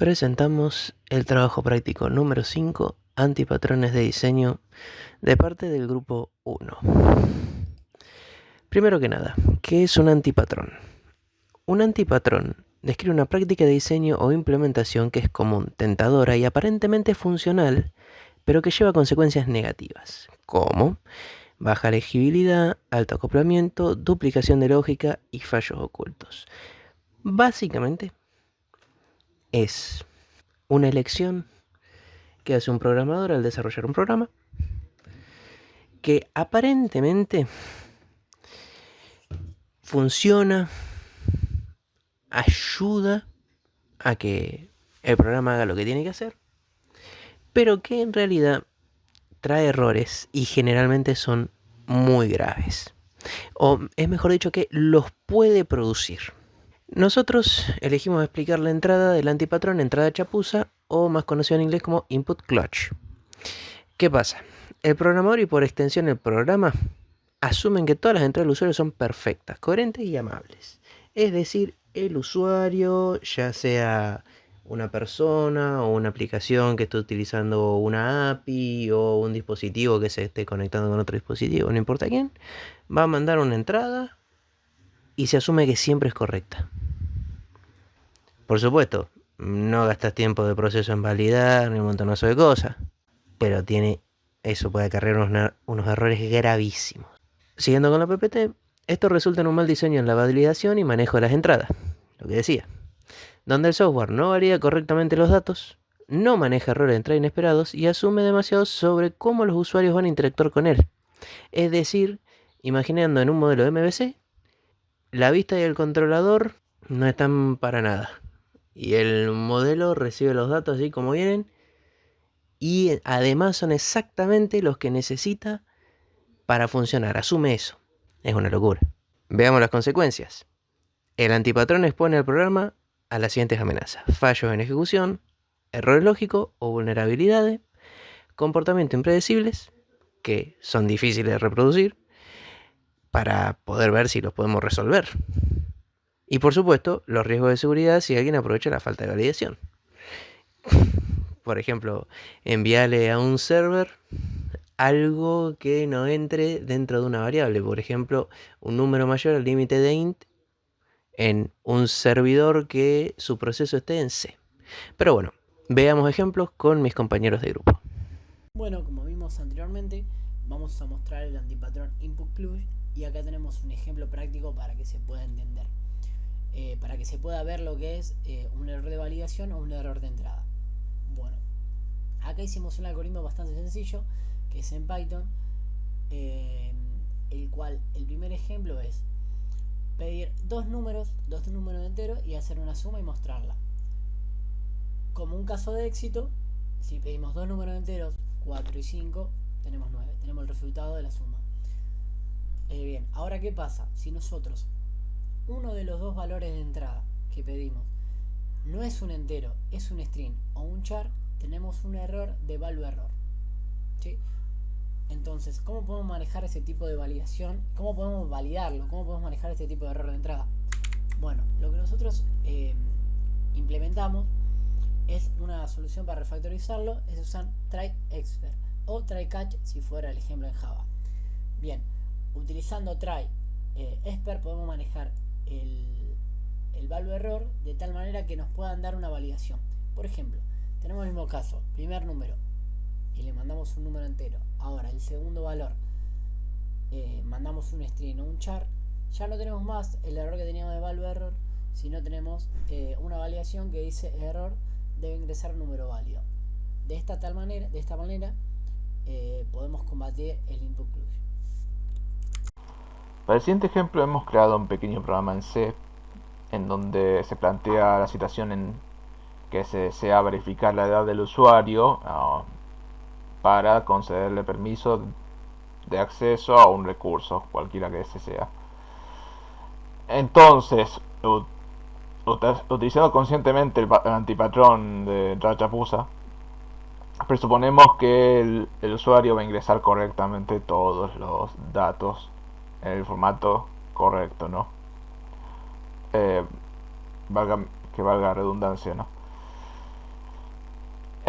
Presentamos el trabajo práctico número 5, antipatrones de diseño, de parte del grupo 1. Primero que nada, ¿qué es un antipatrón? Un antipatrón describe una práctica de diseño o implementación que es común, tentadora y aparentemente funcional, pero que lleva consecuencias negativas, como baja legibilidad, alto acoplamiento, duplicación de lógica y fallos ocultos. Básicamente, es una elección que hace un programador al desarrollar un programa que aparentemente funciona, ayuda a que el programa haga lo que tiene que hacer, pero que en realidad trae errores y generalmente son muy graves. O es mejor dicho que los puede producir. Nosotros elegimos explicar la entrada del antipatrón, entrada chapuza, o más conocido en inglés como input clutch. ¿Qué pasa? El programador y por extensión el programa asumen que todas las entradas del usuario son perfectas, coherentes y amables. Es decir, el usuario, ya sea una persona o una aplicación que esté utilizando una API o un dispositivo que se esté conectando con otro dispositivo, no importa quién, va a mandar una entrada y se asume que siempre es correcta. Por supuesto, no gastas tiempo de proceso en validar ni un montonazo de cosas, pero eso puede acarrear unos errores gravísimos. Siguiendo con la PPT, esto resulta en un mal diseño en la validación y manejo de las entradas, lo que decía, donde el software no valida correctamente los datos, no maneja errores de entrada inesperados y asume demasiado sobre cómo los usuarios van a interactuar con él. Es decir, imaginando en un modelo de MVC, la vista y el controlador no están para nada. Y el modelo recibe los datos así como vienen y además son exactamente los que necesita para funcionar. Asume eso. Es una locura. Veamos las consecuencias. El antipatrón expone al programa a las siguientes amenazas: fallos en ejecución, errores lógicos o vulnerabilidades, comportamientos impredecibles, que son difíciles de reproducir, para poder ver si los podemos resolver. Y por supuesto, los riesgos de seguridad si alguien aprovecha la falta de validación. Por ejemplo, enviarle a un server algo que no entre dentro de una variable. Por ejemplo, un número mayor al límite de int en un servidor que su proceso esté en C. Pero bueno, veamos ejemplos con mis compañeros de grupo. Bueno, como vimos anteriormente, vamos a mostrar el antipatrón input clutch y acá tenemos un ejemplo práctico para que se pueda entender. Para que se pueda ver lo que es un error de validación o un error de entrada. Bueno, acá hicimos un algoritmo bastante sencillo que es en Python, el cual el primer ejemplo es pedir dos números enteros y hacer una suma y mostrarla. Como un caso de éxito, si pedimos dos números enteros, 4 y 5, tenemos 9, tenemos el resultado de la suma. Bien, ahora ¿qué pasa? Si nosotros uno de los dos valores de entrada que pedimos no es un entero, es un string o un char, tenemos un error de value error. ¿Sí? Entonces, ¿cómo podemos manejar ese tipo de validación? ¿Cómo podemos validarlo? ¿Cómo podemos manejar este tipo de error de entrada? Bueno, lo que nosotros implementamos es una solución para refactorizarlo, es usar try expert o try catch si fuera el ejemplo en Java. Bien, utilizando try expert podemos manejar el value error de tal manera que nos puedan dar una validación. Por ejemplo, tenemos el mismo caso, primer número y le mandamos un número entero. Ahora el segundo valor mandamos un string o un char, ya no tenemos más el error que teníamos de value error, sino tenemos una validación que dice error debe ingresar un número válido. De esta manera podemos combatir el input clutch. Para el siguiente ejemplo hemos creado un pequeño programa en C en donde se plantea la situación en que se desea verificar la edad del usuario para concederle permiso de acceso a un recurso, cualquiera que ese sea. Entonces, utilizando conscientemente el antipatrón de Rachapusa, presuponemos que el usuario va a ingresar correctamente todos los datos en el formato correcto, ¿no? Que valga redundancia, ¿no?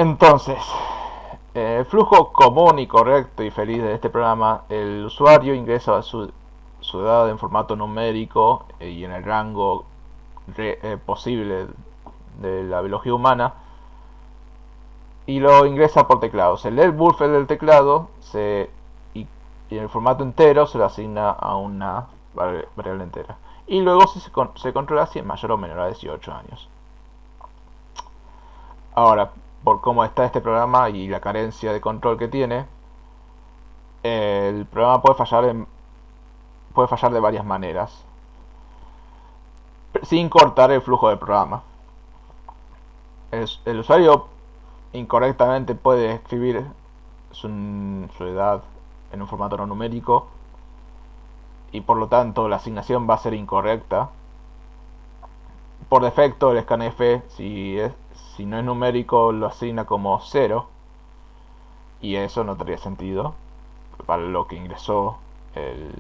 Entonces, el flujo común y correcto y feliz de este programa, el usuario ingresa su edad en formato numérico y en el rango posible de la biología humana, y lo ingresa por teclado. Se lee el buffer del teclado y en el formato entero se lo asigna a una variable entera. Y luego se controla si es mayor o menor a 18 años. Ahora, por cómo está este programa y la carencia de control que tiene, el programa puede fallar de varias maneras, sin cortar el flujo del programa. El usuario incorrectamente puede escribir su edad en un formato no numérico y por lo tanto la asignación va a ser incorrecta. Por defecto el scanf, si no es numérico, lo asigna como 0 y eso no tendría sentido para lo que ingresó el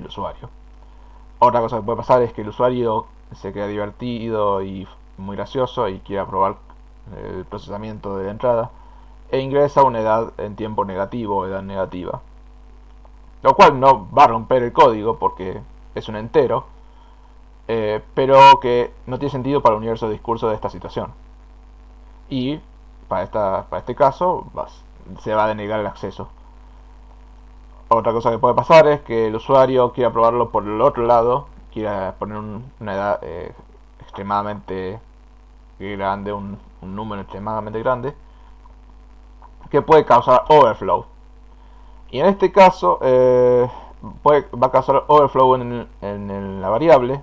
usuario. Otra cosa que puede pasar es que el usuario se queda divertido y muy gracioso y quiera probar el procesamiento de la entrada e ingresa una edad en tiempo negativo o edad negativa, lo cual no va a romper el código porque es un entero, pero que no tiene sentido para el universo de discurso de esta situación, y para este caso se va a denegar el acceso. Otra cosa que puede pasar es que el usuario quiera probarlo por el otro lado, quiera poner una edad extremadamente grande, un número extremadamente grande, que puede causar overflow. Y en este caso va a causar overflow en la variable,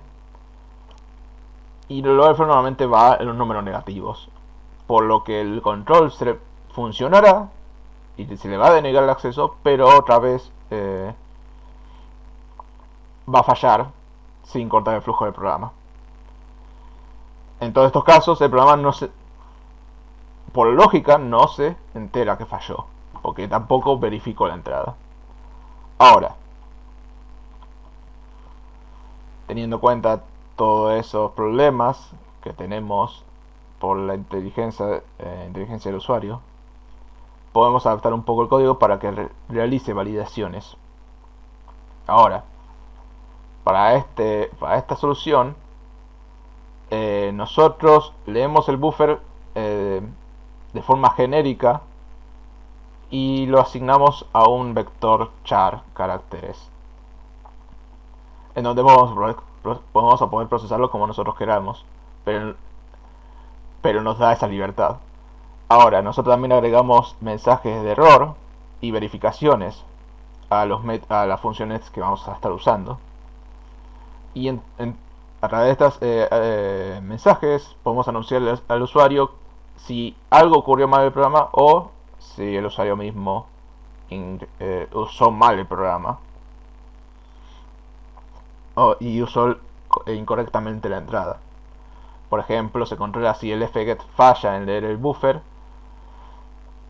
y el overflow normalmente va en los números negativos, por lo que el control funcionará y se le va a denegar el acceso, pero otra vez va a fallar sin cortar el flujo del programa. En todos estos casos el programa por lógica no se entera que falló, porque tampoco verificó la entrada. Ahora, teniendo en cuenta todos esos problemas que tenemos por la inteligencia del usuario, podemos adaptar un poco el código para que realice validaciones. Ahora, para esta solución, nosotros leemos el buffer de forma genérica y lo asignamos a un vector char caracteres, en donde podemos poder procesarlo como nosotros queramos, pero nos da esa libertad. Ahora, nosotros también agregamos mensajes de error y verificaciones a las funciones que vamos a estar usando, y a través de estos mensajes podemos anunciarle al usuario si algo ocurrió mal en el programa o si el usuario mismo usó mal el programa y usó incorrectamente la entrada. Por ejemplo, se controla si el fget falla en leer el buffer,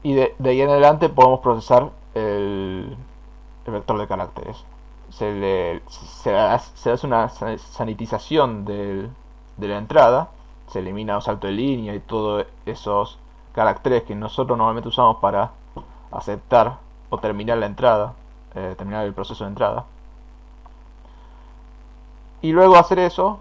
y de ahí en adelante podemos procesar el vector de caracteres. Se hace una sanitización de la entrada, se elimina los saltos de línea y todos esos caracteres que nosotros normalmente usamos para aceptar o terminar la entrada, terminar el proceso de entrada. Y luego de hacer eso,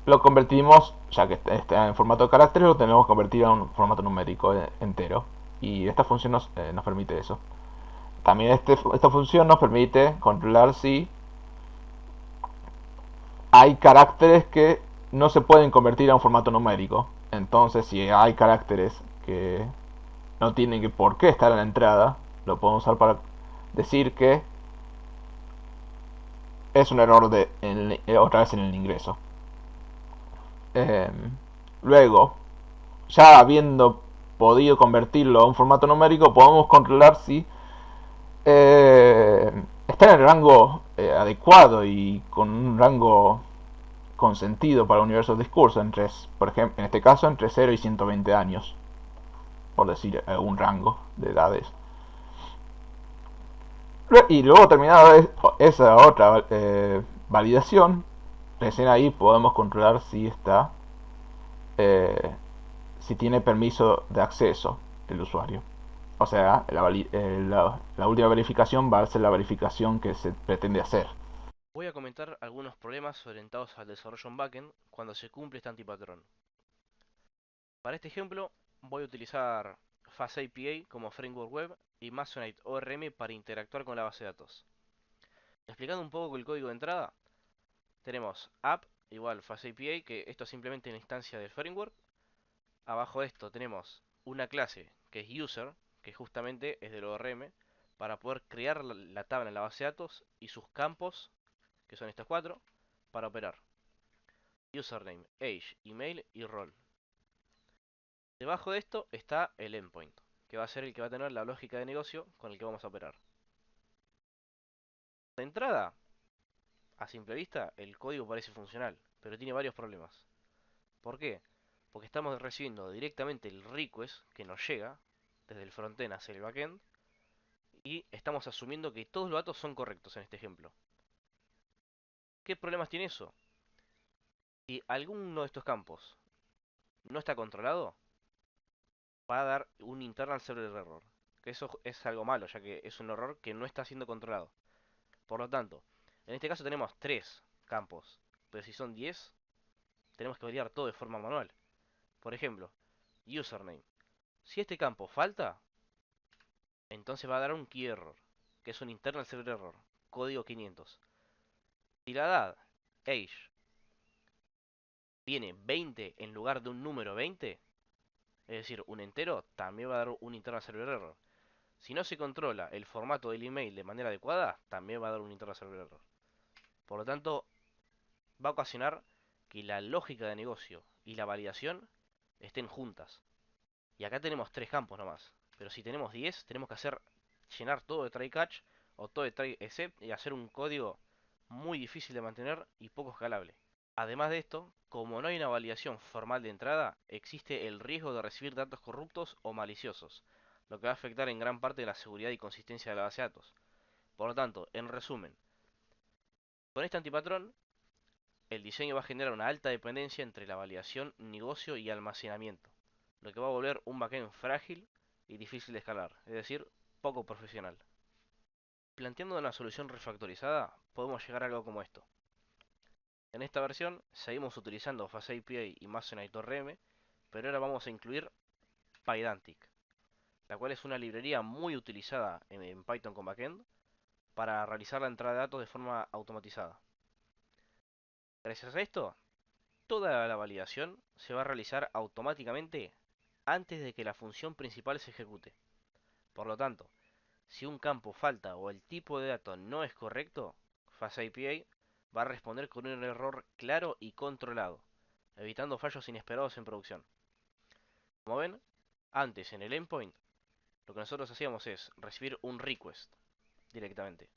lo convertimos, ya que está en formato de caracteres, lo tenemos que convertir a un formato numérico entero. Y esta función nos permite eso. También esta función nos permite controlar si hay caracteres que no se pueden convertir a un formato numérico. Entonces, si hay caracteres que no tienen por qué estar en la entrada, lo podemos usar para decir que es un error otra vez en el ingreso. Luego, ya habiendo podido convertirlo a un formato numérico, podemos controlar si está en el rango adecuado y con un rango consentido para el universo de discurso, por ejemplo, en este caso entre 0 y 120 años, por decir un rango de edades. Y luego, terminada esa otra validación, recién ahí podemos controlar si si tiene permiso de acceso el usuario. O sea, la última verificación va a ser la verificación que se pretende hacer. Voy a comentar algunos problemas orientados al desarrollo en backend cuando se cumple este antipatrón. Para este ejemplo, voy a utilizar FastAPI como framework web y Masonite ORM para interactuar con la base de datos. Explicando un poco el código de entrada, tenemos app igual FastAPI, que esto es simplemente una instancia del framework. Abajo de esto tenemos una clase que es user, que justamente es del ORM, para poder crear la tabla en la base de datos y sus campos, que son estos cuatro, para operar. Username, age, email y role. Debajo de esto está el endpoint, que va a ser el que va a tener la lógica de negocio con el que vamos a operar. De entrada, a simple vista, el código parece funcional, pero tiene varios problemas. ¿Por qué? Porque estamos recibiendo directamente el request que nos llega desde el frontend hacia el backend y estamos asumiendo que todos los datos son correctos en este ejemplo. ¿Qué problemas tiene eso? Si alguno de estos campos no está controlado, va a dar un internal server error. Que eso es algo malo, ya que es un error que no está siendo controlado. Por lo tanto, en este caso tenemos 3 campos, pero si son 10, tenemos que validar todo de forma manual. Por ejemplo, username. Si este campo falta, entonces va a dar un key error, que es un internal server error, código 500. Si la edad, age, tiene 20 en lugar de un número 20, es decir, un entero, también va a dar un internal server error. Si no se controla el formato del email de manera adecuada, también va a dar un internal server error. Por lo tanto, va a ocasionar que la lógica de negocio y la validación estén juntas. Y acá tenemos 3 campos nomás. Pero si tenemos 10, tenemos que llenar todo de try catch o todo de try except y hacer un código muy difícil de mantener y poco escalable. Además de esto, como no hay una validación formal de entrada, existe el riesgo de recibir datos corruptos o maliciosos, lo que va a afectar en gran parte la seguridad y consistencia de la base de datos. Por lo tanto, en resumen, con este antipatrón, el diseño va a generar una alta dependencia entre la validación, negocio y almacenamiento, lo que va a volver un backend frágil y difícil de escalar, es decir, poco profesional. Planteando una solución refactorizada, podemos llegar a algo como esto. En esta versión seguimos utilizando FastAPI y Masonite ORM, pero ahora vamos a incluir Pydantic, la cual es una librería muy utilizada en Python con backend para realizar la entrada de datos de forma automatizada. Gracias a esto, toda la validación se va a realizar automáticamente antes de que la función principal se ejecute. Por lo tanto, si un campo falta o el tipo de dato no es correcto, FastAPI va a responder con un error claro y controlado, evitando fallos inesperados en producción. Como ven, antes en el endpoint, lo que nosotros hacíamos es recibir un request directamente.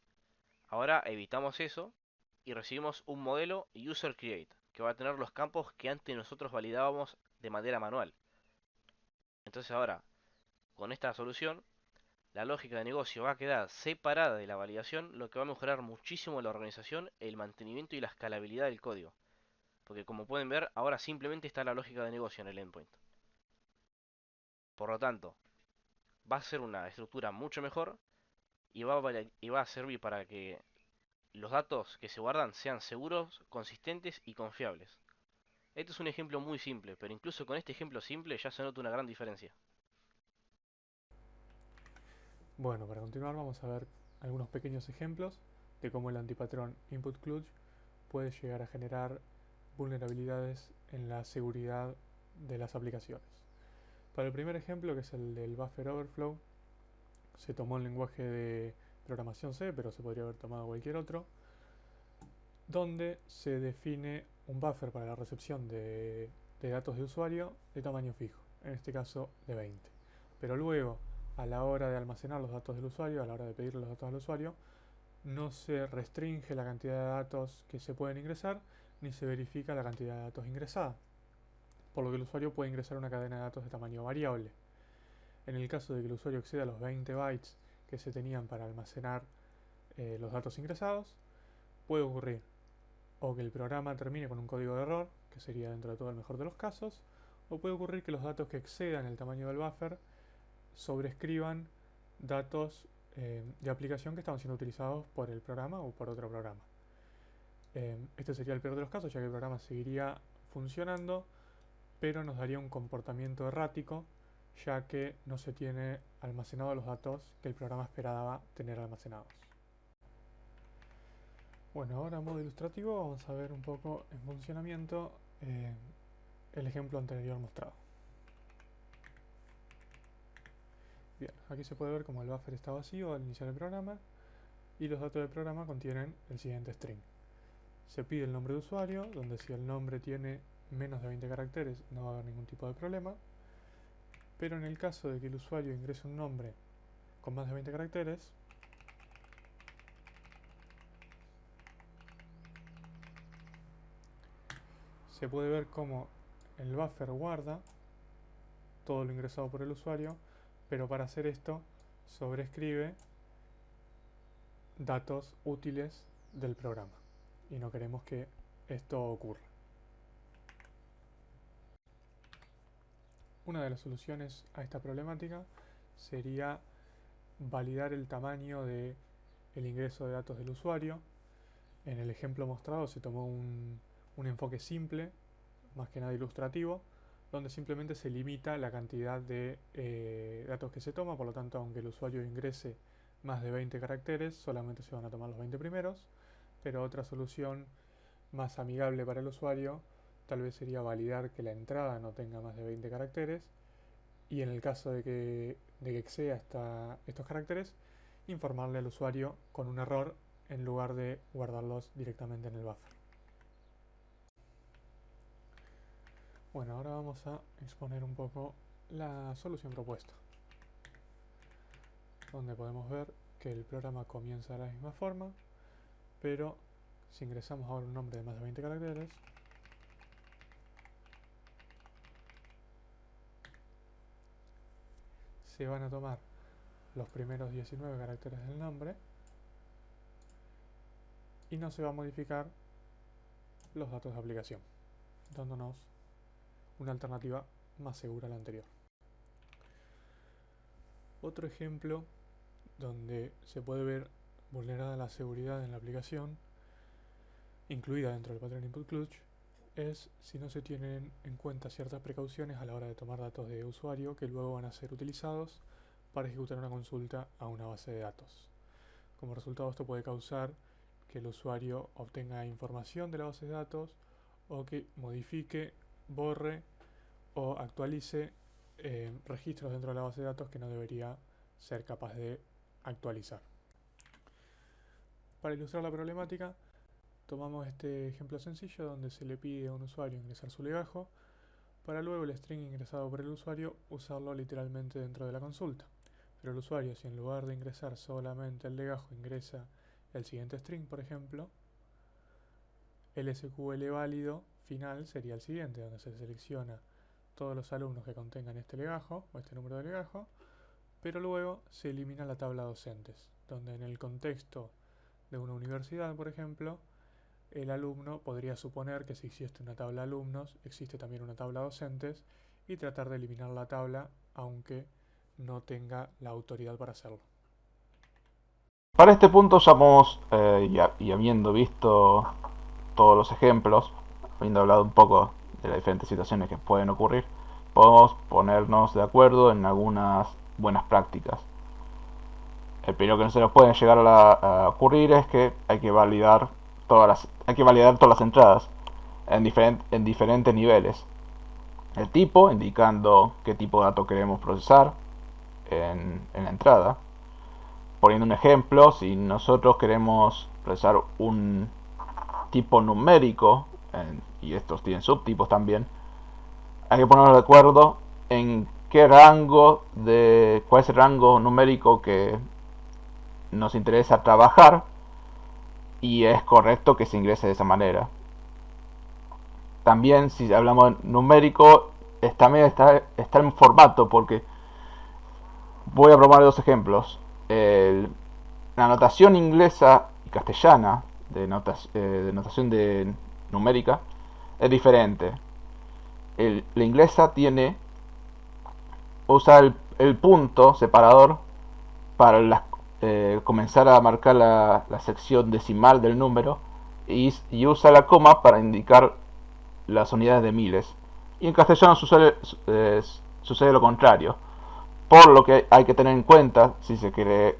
Ahora evitamos eso y recibimos un modelo user_create, que va a tener los campos que antes nosotros validábamos de manera manual. Entonces ahora, con esta solución, la lógica de negocio va a quedar separada de la validación, lo que va a mejorar muchísimo la organización, el mantenimiento y la escalabilidad del código. Porque como pueden ver, ahora simplemente está la lógica de negocio en el endpoint. Por lo tanto, va a ser una estructura mucho mejor y va a servir para que los datos que se guardan sean seguros, consistentes y confiables. Este es un ejemplo muy simple, pero incluso con este ejemplo simple ya se nota una gran diferencia. Bueno, para continuar vamos a ver algunos pequeños ejemplos de cómo el antipatrón input clutch puede llegar a generar vulnerabilidades en la seguridad de las aplicaciones. Para el primer ejemplo, que es el del buffer overflow, se tomó el lenguaje de programación C, pero se podría haber tomado cualquier otro, donde se define un buffer para la recepción de datos de usuario de tamaño fijo, en este caso de 20. Pero luego, a la hora de almacenar los datos del usuario, a la hora de pedir los datos al usuario, no se restringe la cantidad de datos que se pueden ingresar, ni se verifica la cantidad de datos ingresada, por lo que el usuario puede ingresar una cadena de datos de tamaño variable. En el caso de que el usuario exceda los 20 bytes que se tenían para almacenar los datos ingresados, puede ocurrir o que el programa termine con un código de error, que sería dentro de todo el mejor de los casos, o puede ocurrir que los datos que excedan el tamaño del buffer sobrescriban datos de aplicación que estaban siendo utilizados por el programa o por otro programa. Este sería el peor de los casos, ya que el programa seguiría funcionando, pero nos daría un comportamiento errático, ya que no se tiene almacenados los datos que el programa esperaba tener almacenados. Bueno, ahora en modo ilustrativo vamos a ver un poco en funcionamiento el ejemplo anterior mostrado. Bien, aquí se puede ver cómo el buffer está vacío al iniciar el programa y los datos del programa contienen el siguiente string. Se pide el nombre de usuario, donde si el nombre tiene menos de 20 caracteres no va a haber ningún tipo de problema, pero en el caso de que el usuario ingrese un nombre con más de 20 caracteres, se puede ver cómo el buffer guarda todo lo ingresado por el usuario, pero para hacer esto sobrescribe datos útiles del programa y no queremos que esto ocurra. Una de las soluciones a esta problemática sería validar el tamaño del ingreso de datos del usuario. En el ejemplo mostrado se tomó un enfoque simple, más que nada ilustrativo, donde simplemente se limita la cantidad de datos que se toma, por lo tanto, aunque el usuario ingrese más de 20 caracteres, solamente se van a tomar los 20 primeros, pero otra solución más amigable para el usuario tal vez sería validar que la entrada no tenga más de 20 caracteres y en el caso de que exceda estos caracteres, informarle al usuario con un error en lugar de guardarlos directamente en el buffer. Bueno, ahora vamos a exponer un poco la solución propuesta, donde podemos ver que el programa comienza de la misma forma, pero si ingresamos ahora un nombre de más de 20 caracteres, se van a tomar los primeros 19 caracteres del nombre y no se va a modificar los datos de aplicación, dándonos una alternativa más segura a la anterior. Otro ejemplo donde se puede ver vulnerada la seguridad en la aplicación, incluida dentro del patrón input clutch, es si no se tienen en cuenta ciertas precauciones a la hora de tomar datos de usuario que luego van a ser utilizados para ejecutar una consulta a una base de datos. Como resultado, esto puede causar que el usuario obtenga información de la base de datos o que modifique, borre o actualice registros dentro de la base de datos que no debería ser capaz de actualizar. Para ilustrar la problemática, tomamos este ejemplo sencillo donde se le pide a un usuario ingresar su legajo para luego el string ingresado por el usuario usarlo literalmente dentro de la consulta. Pero el usuario, si en lugar de ingresar solamente el legajo ingresa el siguiente string, por ejemplo, el SQL válido final sería el siguiente, donde se selecciona todos los alumnos que contengan este legajo o este número de legajo, pero luego se elimina la tabla docentes, donde en el contexto de una universidad, por ejemplo, el alumno podría suponer que si existe una tabla de alumnos, existe también una tabla docentes y tratar de eliminar la tabla aunque no tenga la autoridad para hacerlo. Para este punto ya hemos, y habiendo visto todos los ejemplos, habiendo hablado un poco de las diferentes situaciones que pueden ocurrir, podemos ponernos de acuerdo en algunas buenas prácticas. El primero que no se nos puede llegar a ocurrir es que hay que validar todas las entradas en diferentes niveles. El tipo, indicando qué tipo de dato queremos procesar en la entrada. Poniendo un ejemplo, si nosotros queremos procesar un tipo numérico, y estos tienen subtipos también, hay que ponernos de acuerdo en cuál es el rango numérico que nos interesa trabajar y es correcto que se ingrese de esa manera. También, si hablamos de numérico, también está el formato, porque voy a probar dos ejemplos. La notación inglesa y castellana de notación numérica es diferente. la inglesa usa el punto separador para comenzar a marcar la sección decimal del número y usa la coma para indicar las unidades de miles. Y en castellano sucede lo contrario. Por lo que hay que tener en cuenta si se quiere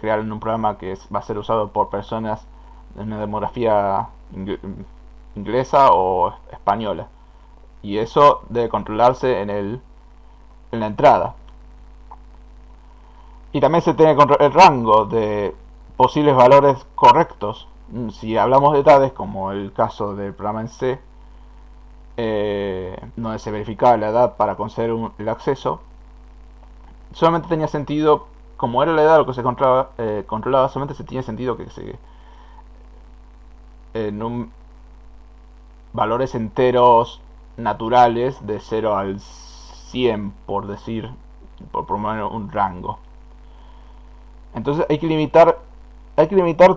crear un programa que va a ser usado por personas de una demografía inglesa o española. Y eso debe controlarse en la entrada. Y también se tiene el rango de posibles valores correctos. Si hablamos de tales, como el caso del programa en C, donde se verificaba la edad para conceder el acceso, solamente tenía sentido, como era la edad lo que se controlaba, solamente se tenía sentido que valores enteros naturales de 0 al 100, por poner un rango. Entonces hay que limitar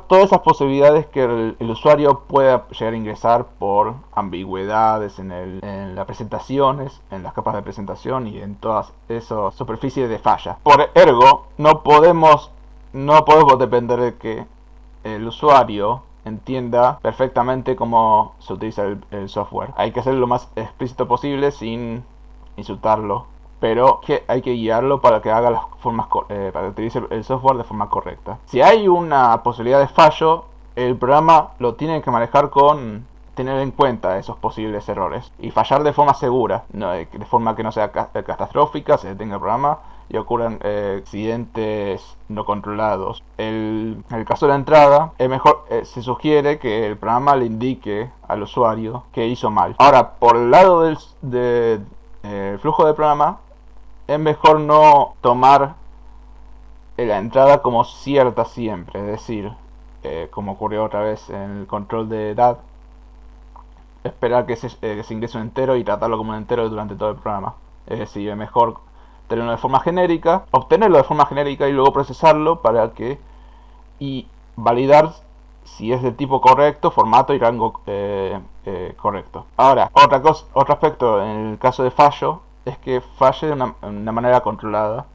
todas esas posibilidades que el usuario pueda llegar a ingresar por ambigüedades en las presentaciones, en las capas de presentación y en todas esas superficies de falla. Por ergo, no podemos depender de que el usuario entienda perfectamente cómo se utiliza el software. Hay que hacerlo lo más explícito posible sin insultarlo, pero hay que guiarlo para que haga para que utilice el software de forma correcta. Si hay una posibilidad de fallo, el programa lo tiene que manejar con tener en cuenta esos posibles errores y fallar de forma segura, de forma que no sea catastrófica, se detenga el programa y ocurran accidentes no controlados. En el caso de la entrada, se sugiere que el programa le indique al usuario que hizo mal. Ahora, por el lado del flujo de programa, es mejor no tomar la entrada como cierta siempre, es decir, como ocurrió otra vez en el control de edad, esperar que se ingrese un entero y tratarlo como un entero durante todo el programa. Es decir, es mejor tenerlo de forma genérica, obtenerlo de forma genérica y luego procesarlo y validar si es del tipo correcto, formato y rango correcto. Ahora, otro aspecto en el caso de fallo es que falle de una manera controlada,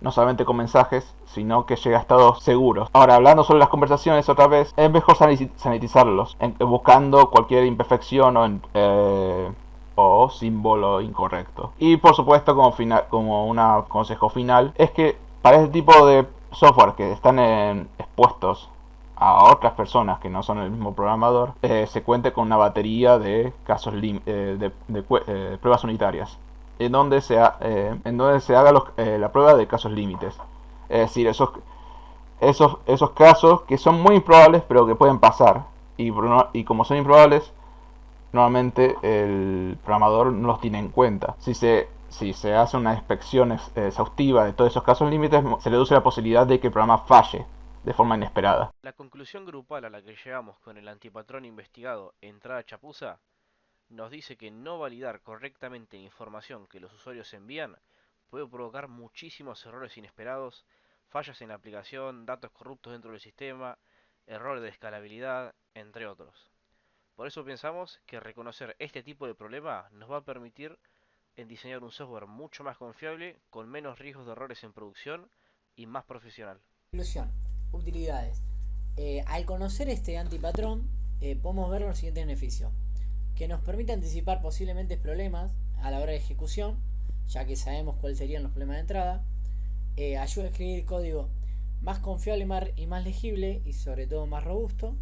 no solamente con mensajes, sino que llegue a estados seguros. Ahora, hablando sobre las conversaciones otra vez, es mejor sanitizarlos, buscando cualquier imperfección o símbolo incorrecto. Y por supuesto, como un consejo final, es que para este tipo de software que están expuestos a otras personas que no son el mismo programador, se cuente con una batería de casos pruebas unitarias, en donde se haga la prueba de casos límites. Es decir, esos casos que son muy improbables pero que pueden pasar, y como son improbables, normalmente el programador no los tiene en cuenta. Si se hace una inspección exhaustiva de todos esos casos límites, se reduce la posibilidad de que el programa falle de forma inesperada. La conclusión grupal a la que llegamos con el antipatrón investigado Entrada Chapuza nos dice que no validar correctamente la información que los usuarios envían puede provocar muchísimos errores inesperados, fallas en la aplicación, datos corruptos dentro del sistema, errores de escalabilidad, entre otros. Por eso pensamos que reconocer este tipo de problema nos va a permitir diseñar un software mucho más confiable, con menos riesgos de errores en producción y más profesional. Conclusión. Utilidades. Al conocer este antipatrón, podemos ver los siguientes beneficios. Que nos permite anticipar posiblemente problemas a la hora de ejecución, ya que sabemos cuáles serían los problemas de entrada. Ayuda a escribir código más confiable y más legible y sobre todo más robusto.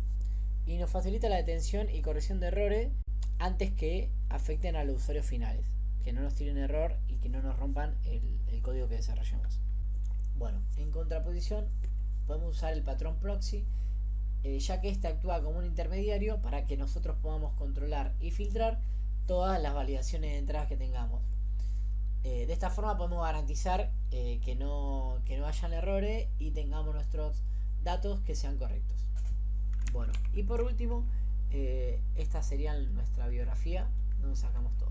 Y nos facilita la detención y corrección de errores antes que afecten a los usuarios finales. Que no nos tiren error y que no nos rompan el código que desarrollamos. Bueno, en contraposición, podemos usar el patrón proxy, ya que este actúa como un intermediario para que nosotros podamos controlar y filtrar todas las validaciones de entradas que tengamos. De esta forma podemos garantizar que no hayan errores y tengamos nuestros datos que sean correctos. Bueno, y por último, esta sería nuestra biografía donde sacamos todo.